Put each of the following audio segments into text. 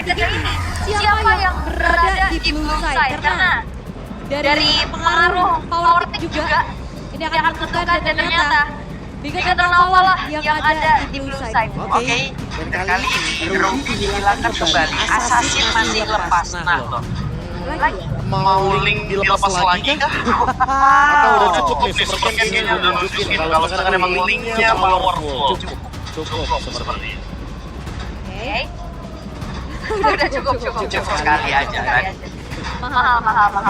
ini siapa yang berada di blue side karena dari pengaruh power tick juga ini akan menentukan dan ternyata Bikin Nova lah yang ada di blue side. Oke, dan kali ini Ruby dihilangkan kembali. Assassin masih lepas. Nah loh. Mau link dilepas lagi kah? Atau udah cukup nih, Supercam-nya udah nunjukin kalau misalkan emang linknya powerful. Cukup seperti ini. Oke. Udah cukup Sekali aja kan. Mahal.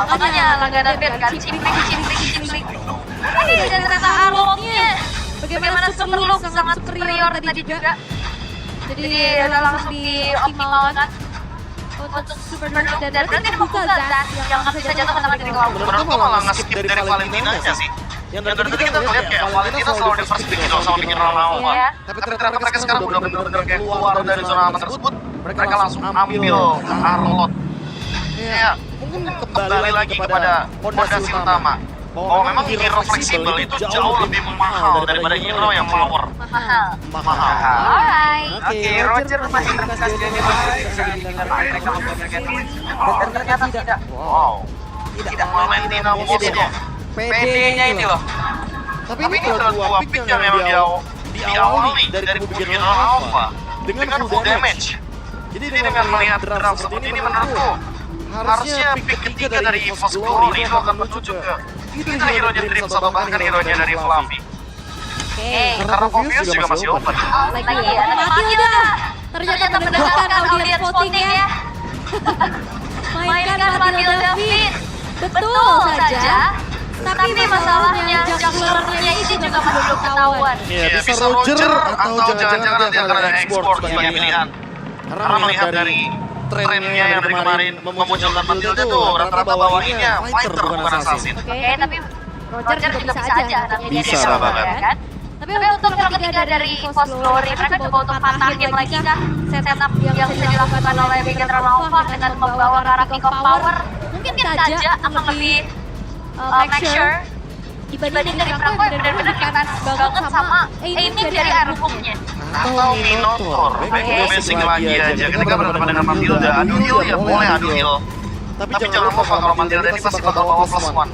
Makanya langganan band kan, cimplik. Ini ternyata arlongnya. Bagaimana super look sangat superior tadi juga. Jadi langsung dioptimalkan untuk super look dan berarti dibuka Zaz yang nggak bisa jatuh ke tangan dari kamu. Menurutku malah nge-skip dari Valentinanya sih. Yang dari tadi kita ngeliat kayak Valentina selalu di first pick gitu sama bikin Nova. Tapi ternyata mereka sekarang udah bener-bener kayak keluar dari zona aman tersebut. Mereka langsung ambil Arlot. Ya, mungkin kembali lagi kepada fondasi utama. Bahwa memang hero fleksibel itu jauh lebih mahal daripada hero yang power. Mahal. Alright. Oke, Roger masih kasih dan ternyata tidak. Wow. Tidak Valentina musuhnya. PD-nya ini loh. Tapi ini adalah dua pick yang memang diawali dari kubu General Alpha dengan full damage. Jadi dengan melihat draft seperti ini menurutku harusnya pick ketiga dari EVOS Glory itu akan menuju ke itu hero-nya Dreams atau bahkan hero-nya dari Fluffy. Karena Povius juga masih open. Lagi ada mati udah. Ternyata mendapatkan audience voting ya. Mainkan Fadil David. Betul saja. Tapi masalahnya junglernya itu juga masih belum ketahuan. Iya, bisa Roger atau jangan-jangan nanti akan ada export sebagai pilihan. Karena melihat dari trennya yang dari kemarin memunculkan Matilda tuh rata-rata bawainnya fighter bukan assassin. Oke, tapi Roger juga bisa aja. Bisa banget. Kan? Tapi untuk hero ketiga dari EVOS Glory, mereka coba untuk patahin lagi kah setup yang bisa dilakukan oleh Bikin Nova dengan membawa arah pick of power. Mungkin saja akan lebih make sure dibanding dari Franco yang benar-benar defense banget sama aiming dari airboomnya. Atau Minotaur, basic lagi aja. Ketika berhadapan dengan Matilda, adu heal ya boleh adu heal. Tapi jangan lupa kalau Matilda ini pasti bakal bawa plus one.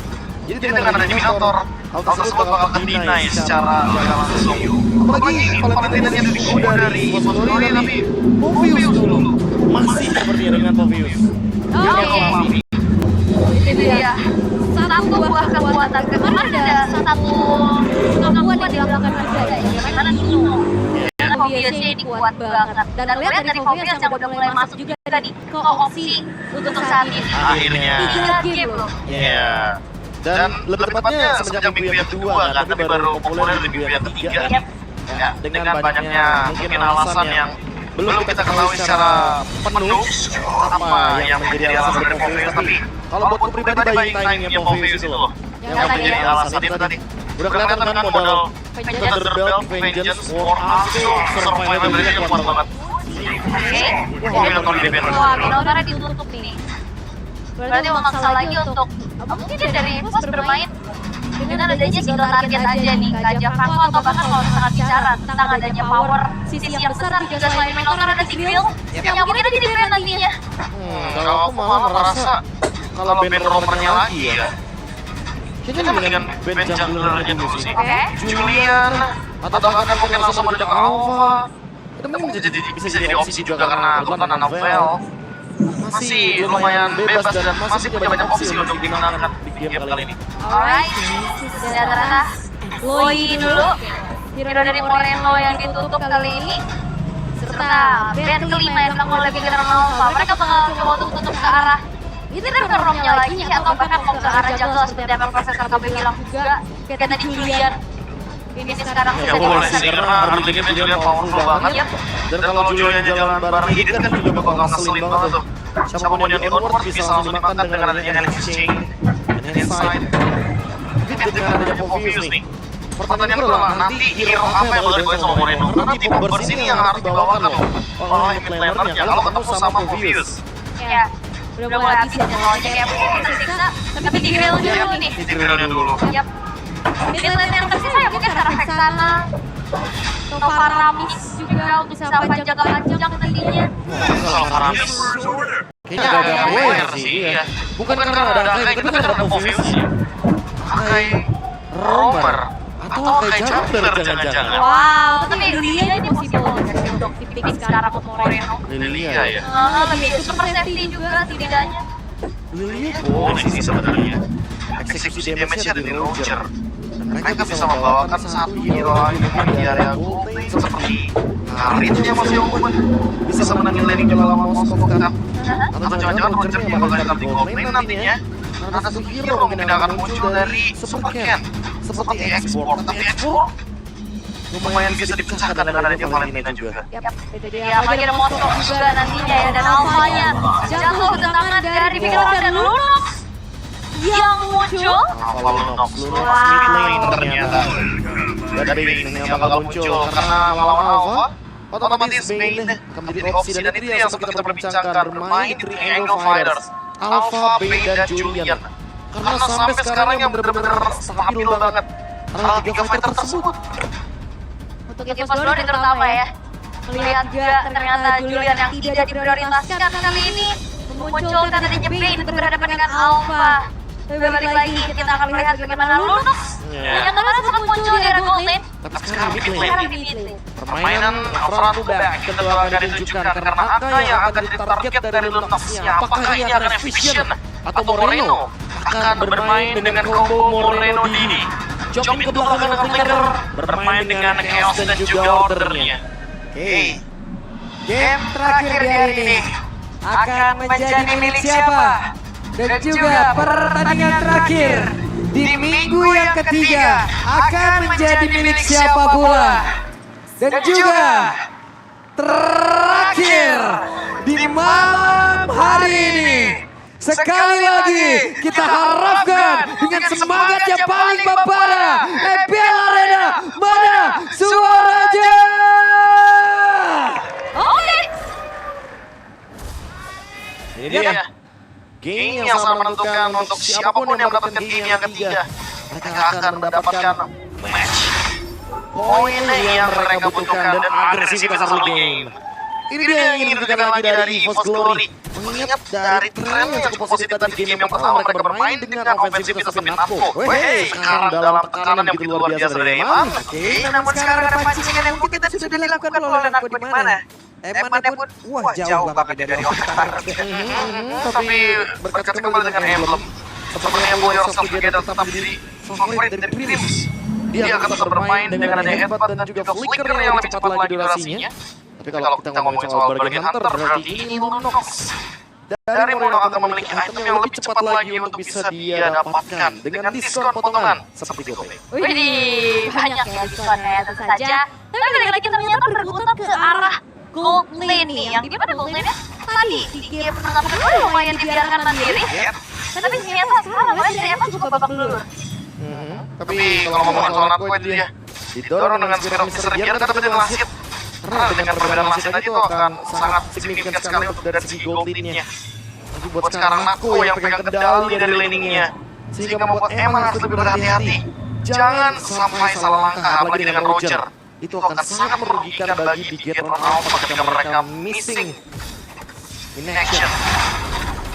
Jadi dengan adanya Minotaur, hal tersebut bakal ke-deny secara langsung. Apalagi Valentina yang ada di kubu dari EVOS Glory, tapi Povius dulu Masih sepertinya dengan Povius. Oke. Itu dia. Satu buah kekuatan. Kemarin ada satu kemampuan yang dilakukan juga ya. Bagaimana dulu. Karena Poviusnya ini kuat banget. Dan lihat dari Povius yang udah mulai masuk juga tadi ke opsi untuk saat ini. Akhirnya. 3 game loh. Iya. Dan lebih tepatnya semenjak minggu yang kedua kan, tapi baru populer di minggu yang ketiga. Ya, dengan banyaknya mungkin alasan yang belum kita ketahui secara penuh apa yang menjadi alasan dari Povius, tapi kalau buatku pribadi buying time-nya Povius itu loh yang menjadi alasan itu tadi. Udah kelihatan kan modal Thunderbelt, Vengeance, War Axe, Survival mereka kuat banget. Wah, Minotaurnya ditutup nih. Berarti memaksa lagi untuk mungkin dia dari EVOS bermain dengan adanya single target aja nih, Kajak Franco atau bahkan kalau misalkan bicara tentang adanya power sisi yang besar juga selain Minotaur ada Sigil yang mungkin ada di defense nantinya. Kalau aku malah merasa kalau band rovernya lagi ya kayaknya mendingan band junglernya dulu sih. Julian atau bahkan mungkin langsung ada Alpha itu mungkin bisa jadi opsi juga karena kebetulan Annabelle masih lumayan bebas dan masih punya banyak opsi untuk digunakan di game kali ini. Alright, sudah ternyata Loi dulu, hero dari Moreno yang ditutup kali ini, serta band kelima yang dilakukan oleh Bikin Nova. Mereka bakal coba untuk tutup ke arah itu kan romnya lagi atau bahkan mau ke arah jungle seperti apa Profesor KB bilang juga. Kayak tadi Julian ini sekarang ya boleh sih karena early game Julian powerful banget. Dan kalau Julian jalan bareng Edith kan juga bakal ngeselin banget tuh. Siapapun yang di onward bisa langsung dimakan dengan adanya Elixir Chain dan Inside. Tapi dengan adanya Povius nih, pertanyaanku adalah nanti hero apa yang bakal dibawain sama Moreno? Karena tim bombers ini yang harus dibawakan loh oleh mid lanernya kalau ketemu sama Povius. Ya, udah mulai habis ya lawannya kayak mungkin tersiksa, tapi di grill dulu nih. Di grillnya dulu. Yap. Mid lane yang tersisa ya mungkin karena Vexana Nova Ramis juga bisa panjang-panjang nantinya. Kalau Aramis kayaknya agak aware sih ya. Bukan karena ada Akai, tapi karena ada Movius. Akai Romer atau Akai Jumper jangan-jangan. Wow, tapi Lilia ini possible untuk dipik sekarang untuk Moreno. Lilia ya. Lebih super safety juga setidaknya. Lilia boleh sih sebenarnya. Eksekusi damage-nya ada di Roger. Mereka bisa membawakan satu hero item di area gold lane seperti Karin yang masih open, bisa menangin laning dalam Moskov Cup. Atau jangan-jangan Roger yang bakal datang di gold lane nantinya. Ada satu hero mungkin akan muncul dari Super Ken, seperti Export. Tapi Export lumayan bisa dipecahkan dengan adanya Valentina juga. Yap, itu dia. Apalagi ada Moskov juga nantinya ya, dan Alphanya jatuh ke tangan dari pikiran dan Lunox yang muncul. Alpha Lunox mid lane ternyata. Dan Bane yang bakal muncul karena melawan Alpha. Otomatis Bane akan menjadi opsi dan itu yang sempat kita perbincangkan bermain Triangle Fighters, Alpha, Bane, dan Julian. Karena sampai sekarang yang benar-benar stabil banget adalah 3 fighter tersebut. Untuk Evo Glory terutama ya. Melihat juga ternyata Julian yang tidak diprioritaskan kali ini memunculkan adanya Bane untuk berhadapan dengan Alpha. Tapi balik lagi kita akan melihat bagaimana Lunox yang kemarin sempat muncul di area gold lane. Tapi sekarang mid lane. Sekarang di mid lane. Permainan front to back tentu akan ditunjukkan karena Akai yang akan jadi target dari Lunox-nya. Apakah ini akan efisien atau Moreno akan bermain dengan combo Moreno Dini? Jumping ke belakang dengan Flicker, bermain dengan Chaos dan juga ordernya. Oke, Game terakhir di hari ini akan menjadi milik siapa? Dan juga pertandingan terakhir di minggu yang ketiga akan menjadi milik siapa pula? Dan juga terakhir di malam hari ini. Sekali lagi kita harapkan dengan semangat yang paling membara, EPL Arena mana suaranya? Oke. ini dia. Game yang sangat menentukan untuk siapapun yang mendapatkan game yang ketiga. Mereka akan mendapatkan match poin yang mereka butuhkan dan agresivitas early game. Ini dia yang ingin diberikan lagi dari Evo's Glory. Mengingat dari tren yang cukup positif tadi game yang pertama mereka bermain dengan ofensivitas Minatko. Sekarang dalam tekanan yang begitu luar biasa dari Eman. Namun sekarang ada pancingan yang mungkin kita sudah dilakukan oleh Nanko di mana? Emannya pun wah jauh banget dari otak. Tapi berkaca kembali dengan emblem. Sepertinya Warriors of Together tetap menjadi favorit dari Prims. Dia akan tetap bermain dengan adanya headbutt dan juga flicker yang lebih cepat lagi durasinya. Tapi kalau kita ngomongin soal Bargain Hunter, berarti ini Lunox. Dari Moreno akan memiliki item yang lebih cepat lagi untuk bisa dia dapatkan dengan diskon potongan seperti GoPay. Widih, banyak ya diskonnya tentu saja. Tapi balik lagi ternyata berkutat ke arah gold lane nih, yang di mana gold lane-nya tadi di game pertama lumayan dibiarkan mandiri. Tapi ternyata sekarang dari Evan juga babak belur. Tapi kalau ngomongin soal Natko itu dia didorong dengan Spirit of Mister biar dapetin Lasit. Karena dengan perbedaan Lasit tadi itu akan sangat signifikan sekali untuk dari segi gold lead-nya. Tapi buat sekarang Natko yang pegang kendali dari laning-nya, sehingga membuat Eman harus lebih berhati-hati. Jangan sampai salah langkah, apalagi dengan Roger. Itu akan sangat merugikan bagi Bigetron Alpha ketika mereka missing in action.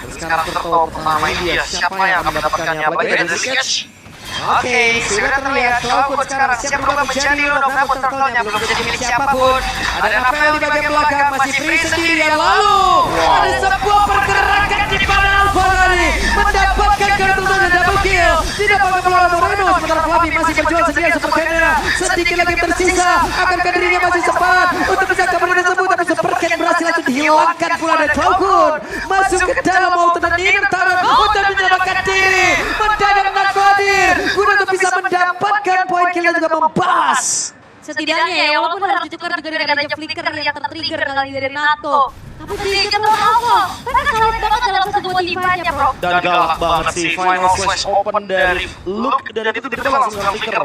Dan sekarang turtle pertama ini dia, siapa yang akan mendapatkannya? Apalagi ada sketch. Oke, sudah terlihat Cloudwood sekarang siap berubah menjadi Lord of Navel Turtle-nya belum menjadi milik siapapun. Ada Navel di bagian belakang masih free sendirian, lalu ada sebuah pergerakan di mana Alpha tadi mendapatkan kartu dan double kill. Tidak pakai melawan Moreno, sementara Flappy masih berjuang sendirian sepertinya. Sedikit lagi tersisa, akankah dirinya masih sempat untuk bisa kembali tersebut, tapi sepertinya berhasil langsung dihilangkan pula dari Cloudwood. Masuk ke dalam alternate inner turret untuk menyelamatkan diri. Mendadak Natko hadir guna untuk bisa mendapatkan poin kill dan juga membalas. Setidaknya ya, walaupun harus ditukar juga dengan adanya flicker yang tertrigger kali dari NATO. Tapi sedikit Alpha, mereka solid banget dalam satu buat divanya, bro. Dan galak banget sih, final slash open dari Luke dan itu tidak langsung dengan flicker.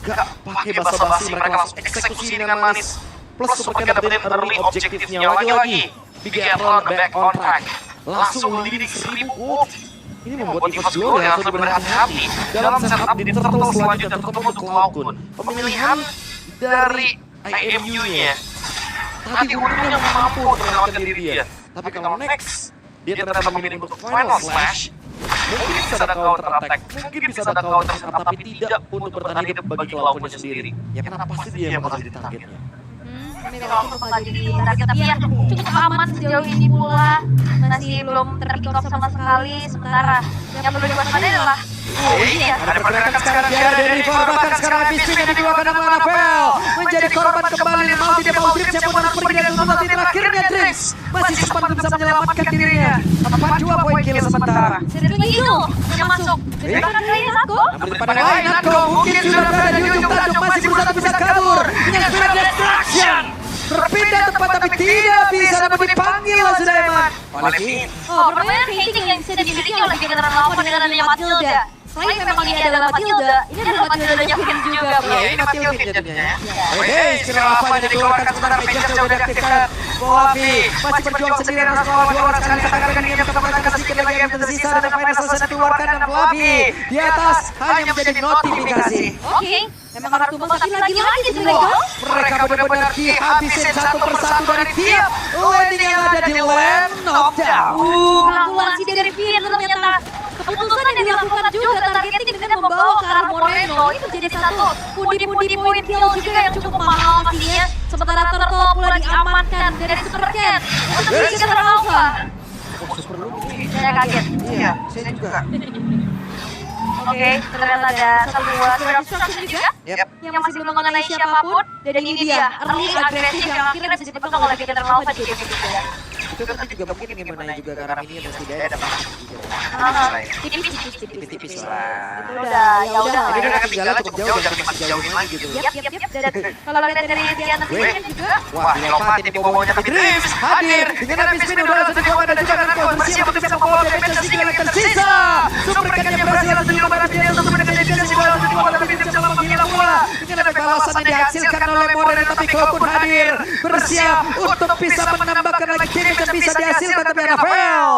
Gak pakai basa-basi, mereka langsung eksekusi dengan manis. Plus super dapetin early objektifnya lagi-lagi. Bigetron back on track. Langsung leading 1000 gold. Ini membuat Evo's Glory harus lebih berhati-hati dalam setup di turtle selanjutnya terutama untuk Cloudwood. Pemilihan dari IMU-nya. Tadi untungnya mampu menyelamatkan diri dia. Tapi kalau next dia ternyata memilih untuk final slash, mungkin bisa ada counter attack, mungkin bisa ada counter attack, tapi tidak untuk bertahan hidup bagi Cloud9 sendiri. Ya karena pasti dia yang bakal jadi targetnya. Ini kalau aku bakal jadi target, tapi ya cukup aman sejauh ini pula, masih belum terpick up sama sekali. Sementara yang perlu diwaspadai adalah ini ya. Ada pergerakan sekarang dia dari River, bahkan sekarang Biswin yang dikeluarkan oleh Anabel menjadi korban kembali. Mau tidak mau Dreams yang pun harus pergi dari tutup, tapi terakhirnya Dreams masih sempat bisa menyelamatkan dirinya. 4-2 poin kill sementara. Sergio itu yang masuk. Jadi bahkan kali ini aku. Namun di depan yang lain, Natko mungkin sudah berada di ujung tanduk, masih berusaha bisa kabur dengan Spirit Destruction. Berpindah tempat tapi tidak bisa, namun dipanggil oleh Sulaiman. Walaupun Oh, permainan hating yang bisa dimiliki oleh General Alpha dengan adanya Matilda. Selain memang dia adalah Matilda, ini adalah Matildanya Finn juga, bro. ini mati Ulfin jadinya ya. Hei, skill apa yang dikeluarkan sementara Major sudah diaktifkan. Boavi masih berjuang sendirian harus melawan 2 orang sekali. Tekankan ini yang tetap sedikit lagi yang tersisa dan final selesai dikeluarkan dan Boavi di atas hanya menjadi notifikasi. Oke, memang harus tumbang tapi lagi-lagi mereka. Mereka benar-benar dihabisin satu persatu dari tiap landing yang ada di land knockdown. Kalkulasi dari Finn ternyata keputusan yang dilakukan juga targeting dengan membawa ke arah Moreno itu jadi satu pundi-pundi poin kill juga yang cukup mahal pastinya. Sementara Turtle pula diamankan dari Super Cat untuk General Alpha. Saya kaget. Iya, saya juga. Oke, ternyata ada sebuah Spirit Destruction juga yang masih belum mengenai siapapun. Dan ini dia, early agresif yang akhirnya bisa dipegang oleh General Alpha di game ini juga. Itu kan juga mungkin gimana juga karena ini ada setidaknya ada tipis-tipis lah. Itu udah, ya udah. Jadi udah ketinggalan cukup jauh dan masih jauh lagi gitu. Yap. Dan kalau lihat dari di atas ini juga, Wah, dilompatin di bawahnya tapi Dreams hadir dengan habis spin udah langsung dikeluarkan dan juga Natko bersiap untuk bisa membawa damage sedikit yang tersisa. Super Cat-nya berhasil langsung dikeluarkan dia untuk mendekati Dreams juga langsung dikeluarkan tapi Dreams dalam menghina pula. Dengan ada balasan yang dihasilkan oleh Moreno tapi Cloud pun hadir bersiap untuk bisa menambahkan lagi damage yang bisa dihasilkan tapi Anabel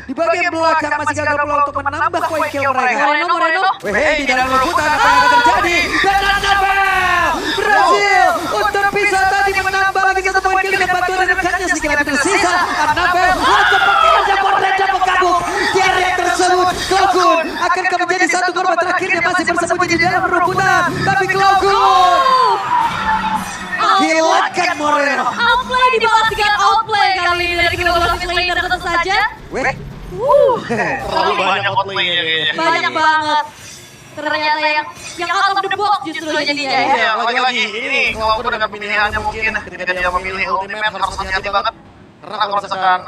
di bagian belakang masih gagal pula untuk menambah poin kill mereka. Moreno. Weh, di dalam rebutan apa yang akan terjadi? Dan Anabel berhasil untuk bisa tadi menambah lagi satu poin kill dengan bantuan rekannya sedikit lagi tersisa. Anabel langsung mengejar Moreno dan menggabung di area tersebut. Cloud9 akankah menjadi satu korban terakhirnya masih bersembunyi di dalam rebutan, tapi Cloud9 hilangkan Moreno. Outplay dibalas dengan outplay kali ini dari kedua belah laner tentu saja. Weh, Terlalu banyak outplay-nya kayaknya. Banyak banget. Ternyata yang out of the box justru jadinya ya. Iya, lagi-lagi ini kalau aku dengan pilihannya mungkin ketika dia memilih ultimate harus hati-hati banget. Karena kalau misalkan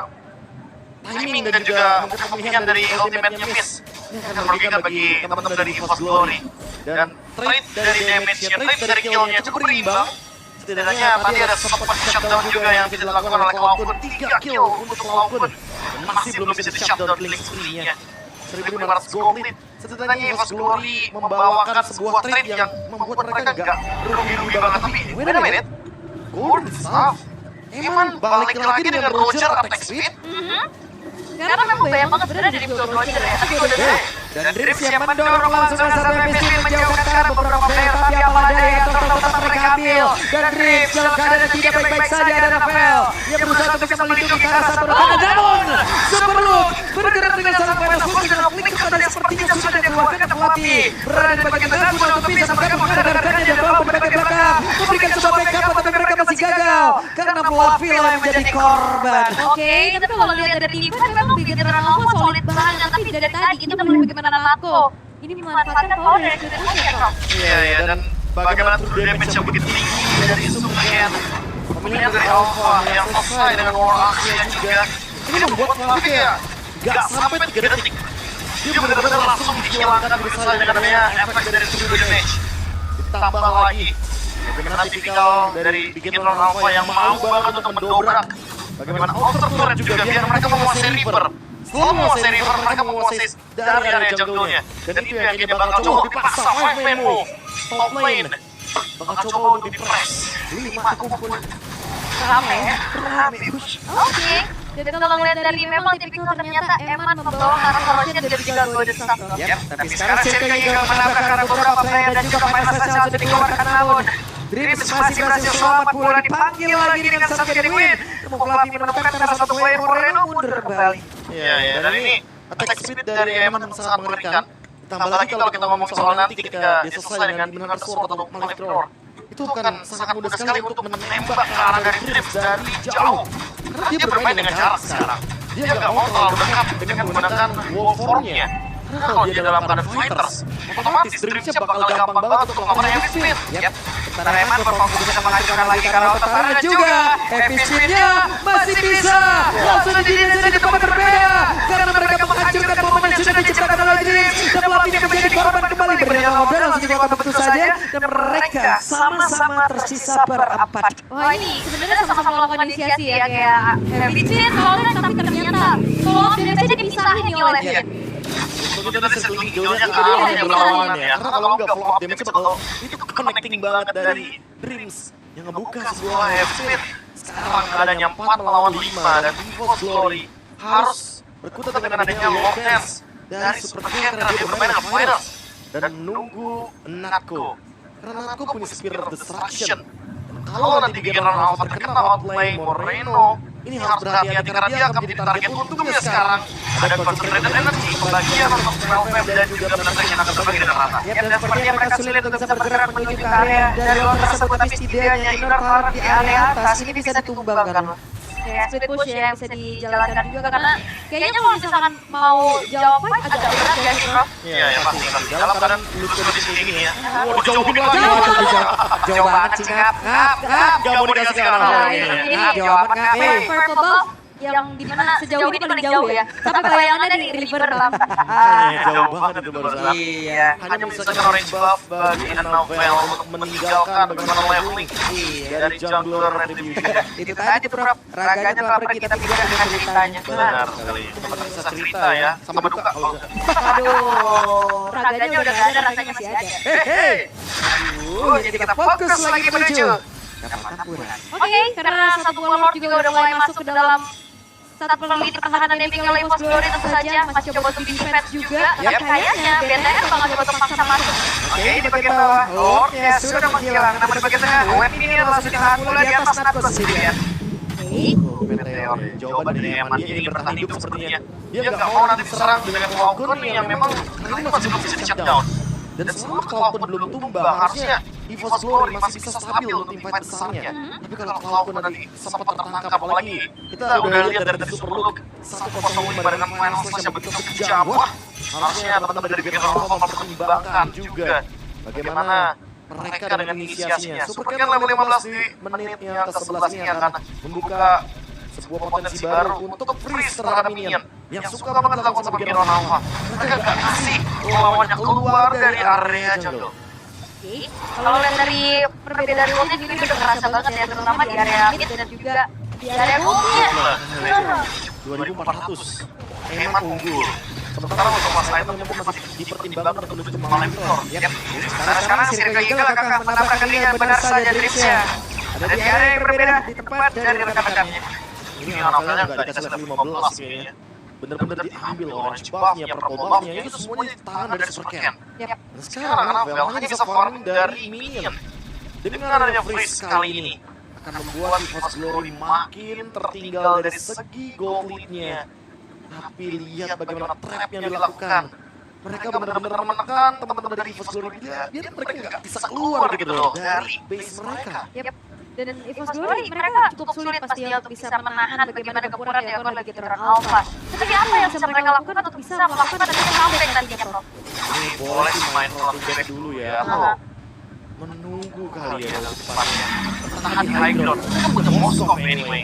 timing dan juga mungkin pemilihan dari ultimate-nya miss, ini akan merugikan bagi teman-teman dari Force Glory. Dan trade dari damage-nya, trade dari kill-nya cukup berimbang. Setidaknya tadi ada sempat shutdown juga yang bisa dilakukan oleh Cloud9. 3 kill untuk Cloud9. Dan masih belum bisa di-shutdown Blink spree-nya. 1.500 gold lead. Setidaknya Force Glory membawakan sebuah trade yang membuat mereka nggak rugi-rugi banget. Tapi, wait a minute. Golden Staff emang balik lagi dengan Roger attack speed? Karena memang banyak banget sebenarnya dari Gold Roger ya. Tapi udah dan Dreams yang mendorong langsung satu MSC menjauhkan ke arah beberapa player, tapi apalah daya yang tetap mereka ambil. Dan Dreams dalam keadaan yang tidak baik-baik saja ada Rafael yang berusaha untuk bisa melindungi ke arah satu rekan. Namun Superloop bergerak dengan sangat panas pun dengan flick kepada sepertinya sudah dikeluarkan dan pelatih berada di bagian tengah untuk bisa menggabung menghadap rekannya dan bawa di bagian belakang memberikan sebuah backup, tapi mereka masih gagal karena Flavio yang menjadi korban. Oke, tapi kalau lihat dari tim kan memang General Alpha solid banget. Tapi dari tadi kita melihat bagaimana Natko ini memanfaatkan power dari Q-nya, Bro. Iya, dan bagaimana true damage yang begitu tinggi dari Super Cat. Pemilihan dari Alpha yang selesai dengan power aksinya juga. Ini membuat Flavia gak sampai 3 detik. Dia benar-benar langsung dihilangkan begitu saja dengan adanya efek dari true damage. Ditambah lagi bagaimana tipikal dari General Alpha yang mau banget untuk mendobrak. Bagaimana Outer Turret juga biar mereka menguasai Reaper. Setelah menguasai Reaper, mereka menguasai dari area jungle-nya. Dan itu yang dia bakal coba dipaksa 5-man move. Top lane bakal coba untuk di-press. 5 kumpul. Rame. Oke. Jadi kalau lihat dari memang tipikal ternyata Eman membawa arah powernya dari juga Golden Staff. Tapi sekarang Circle juga menabrak karena beberapa player dan juga final session sudah dikeluarkan namun Dreams masih berhasil selamat pula dipanggil lagi dengan satu jadi win. Namun Fluffy menemukan salah satu player Moreno mundur kembali. Iya, dan ini attack speed dari Eman sangat mengerikan. Tambah lagi kalau kita ngomong soal nanti ketika dia selesai dengan Inner Sword atau Malefic Roar, itu akan sangat mudah sekali untuk menembak ke arah dari Dreams dari jauh. Karena dia bermain dengan jarak sekarang. Dia nggak mau terlalu dekat dengan menggunakan wall form-nya. Karena kalau dia dalam keadaan fighters, otomatis Dreams-nya bakal gampang banget untuk melakukan heavy speed. Yap. Sementara Eman berfokus bisa menghancurkan lagi karena otak juga. Heavy speed-nya masih bisa. Langsung didirikan saja di tempat berbeda. Karena mereka menghancurkan momen yang sudah diciptakan oleh Dreams. Dan Fluffy menjadi korban kembali. Bernyanyi ngobrol langsung dikeluarkan begitu saja. Dan mereka sama-sama tersisa berempat. Wah ini sebenarnya sama-sama melakukan inisiasi ya kayak heavy speed soalnya tapi ternyata kalau biasanya dipisahin nih oleh dia. Itu tadi sebelum hijaunya ke arahnya berlawanan ya. Karena kalau nggak follow up damage bakal itu connecting banget dari Dreams yang ngebuka sebuah heavy speed. Sekarang keadaannya 4 melawan 5 dan EVO's Glory harus berkutat dengan adanya lock dance dari Super King karena dia bermain dengan fighters dan nunggu Natko. Karena Natko punya Spear of Destruction. Kalau nanti di General Alpha terkena outplay Moreno, ini harus berhati-hati karena dia akan menjadi target untungnya sekarang. Ada concentrated energy, pembagian untuk spell wave dan juga penentang yang akan terbagi dengan rata. Ya, dan sepertinya mereka sulit untuk bisa bergerak menuju ke area dari lor tersebut, tapi setidaknya inner power di area atas ini bisa ditumbangkan. Kayak split push ya yang bisa dijalankan juga karena kayaknya kalau misalkan mau jawab fight agak berat ya bro. Iya, pasti. Dalam keadaan lucu-lucu kayak gini ya. Jauhin lagi. Jauh banget sih, Ngap. Gak mau dikasih ke arah. Jawaban Ngap. Purple buff yang dimana sejauh ini paling jauh ya. Tapi bayangannya di river dalam. Jauh banget itu barusan. Iya. Hanya menyisakan orange buff bagi Novel untuk meninggalkan bagaimana leveling dari jungler Retribution. Itu tadi Prof, raganya telah pergi tapi tidak dengan ceritanya. Benar sekali. Itu bisa cerita ya, sama duka kalau bisa. Aduh, raganya udah gak ada, rasanya masih ada. Jadi kita fokus lagi menuju. Oke, karena satu Warlord juga udah mulai masuk ke dalam satu pelit pertahanan Epic oleh EVO's Glory tentu saja masih coba untuk defense juga. Tapi kayaknya BTR bakal coba untuk paksa masuk. Oke, di bagian bawah, Lordnya sudah menghilang. Namun di bagian tengah, Web ini langsung ditahan pula di atas Natko sendirian. Meteor, jawaban dari Eman, dia ingin bertahan hidup sepertinya. Dia nggak mau nanti diserang dengan Falcon yang memang kali ini masih belum bisa di-shutdown. Dan selama Falcon belum tumbang, harusnya EVO's Glory masih bisa stabil untuk teamfight besarnya. Tapi kalau Falcon nanti sempat tertangkap, apalagi kita udah lihat dari Super Look 105 dengan Final Slash yang begitu kejam. Wah, harusnya teman-teman dari General Alpha mempertimbangkan juga bagaimana mereka dengan inisiasinya. Super King level 15 di menit yang ke-11 ini akan membuka sebuah potensi baru untuk freeze terhadap minion yang suka banget dilakukan sama General Alpha. Mereka gak kasih lawannya keluar dari area jungle. Oke, kalau lihat dari perbedaan rule-nya ini udah kerasa banget ya, terutama di area mid dan juga di area botnya. 2400, Eman unggul. Sementara untuk pas lain masih dipertimbangkan untuk menuju ke Malefic Roar. Sekarang Circle Eagle akan menabrakkan dia benar saja Dreams-nya. Ada di area yang berbeda di tempat dari rekan-rekannya. Ini Novelnya nggak dikasih level 15 kayaknya. Bener-bener diambil orange buff-nya, purple buff-nya, itu semuanya di tangan dari Super Ken. Dan sekarang Novel hanya bisa farming dari minion. Dengan adanya freeze kali ini akan membuat EVO's Glory makin tertinggal dari segi gold lead-nya. Tapi lihat bagaimana trap yang dilakukan. Mereka benar-benar menekan teman-teman dari EVO's Glory. Biar mereka nggak bisa keluar gitu loh dari base mereka. Dan EVO's Glory mereka cukup sulit pastinya untuk bisa menahan bagaimana gempuran yang dilakukan oleh General Alpha. Tapi apa yang bisa mereka lakukan untuk bisa melakukan tadi comeback nantinya, Prof? Ini boleh main comeback dulu ya. Menunggu kali ya dalam depannya. Bertahan di high ground. Mereka bukan Moskov anyway.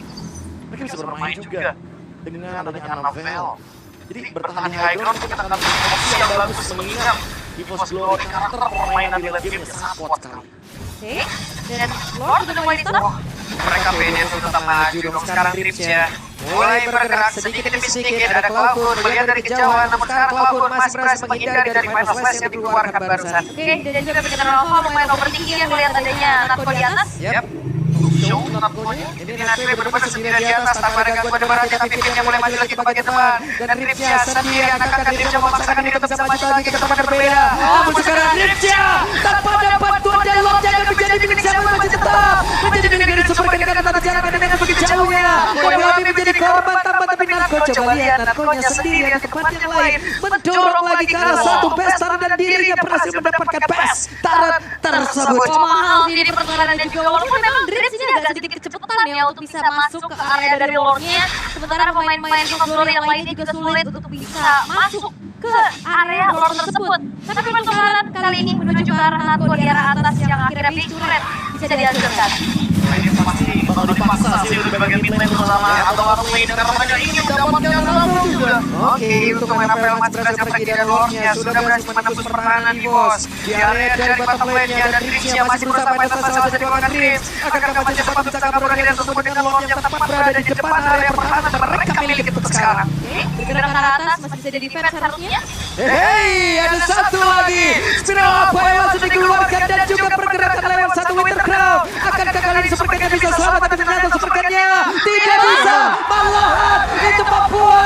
Mereka bisa bermain juga dengan adanya Novel. Jadi bertahan di high ground kita akan opsi yang bagus mengingat EVO's Glory karakter permainan di late game sangat kuat sekali. Oke, dan Lord sudah mulai stop. Mereka pede untuk tetap maju dong sekarang Dreams-nya. Mulai bergerak sedikit demi sedikit, ada Cloudwood melihat dari kejauhan, namun sekarang Cloudwood masih berhasil menghindari dari Final Slash yang dikeluarkan barusan. Oke, dan juga General Alpha lumayan overthinking ya melihat adanya Natko di atas. show narkonya. Ini Natwe benar-benar sendirian di atas tanpa ada gangguan debaran, tapi timnya mulai maju lagi ke bagian depan. Dan Ripsya sendirian akan Ripsya memaksakan diri untuk bisa maju lagi ke tempat berbeda. Namun sekarang Ripsya tanpa dapat bantuan dari locknya akan menjadi milik siapa masih tetap menjadi milik dari Super Ken karena tak jarak dengan begitu jauhnya. Kami menjadi korban tambah tapi Narko coba lihat Narkonya sendirian ke tempat yang lain mendorong lagi ke arah satu Bestar dan dirinya berhasil mendapatkan best taran tersebut. Mahal sih di pertukaran dan juga walaupun memang Dreams ini agak sedikit kecepatan ya untuk bisa masuk ke area dari lore-nya. Sementara pemain-pemain lore yang lainnya juga sulit untuk bisa masuk ke area lore tersebut. Tapi pertukaran kali ini menuju ke arah Natko di arah atas yang akhirnya big turret bisa dihasilkan. Ini pasti bakal dipaksa sih di bagian midlane bersama atau Arway dan karena mereka ingin mendapatkan lalu juga. Oke, untuk pemain PL masih berhasil pergi dari lore-nya, sudah berhasil menembus pertahanan di bos. Di area dari bottom lane-nya dan Ripsya masih berusaha pada salah satu dikeluarkan Rips. Akankah masih cepat bisa kabur dari dan tersebut dengan lore yang tepat berada di depan area pertahanan mereka miliki untuk sekarang. Bergerak ke arah atas masih bisa jadi defense harusnya. Hei, ada satu lagi. Spiral apa yang langsung dikeluarkan dan juga pergerakan lewat satu Winter Crown. Akankah kali ini Supercat bisa selamat tapi ternyata Supercatnya tidak bisa. Malahan itu Papua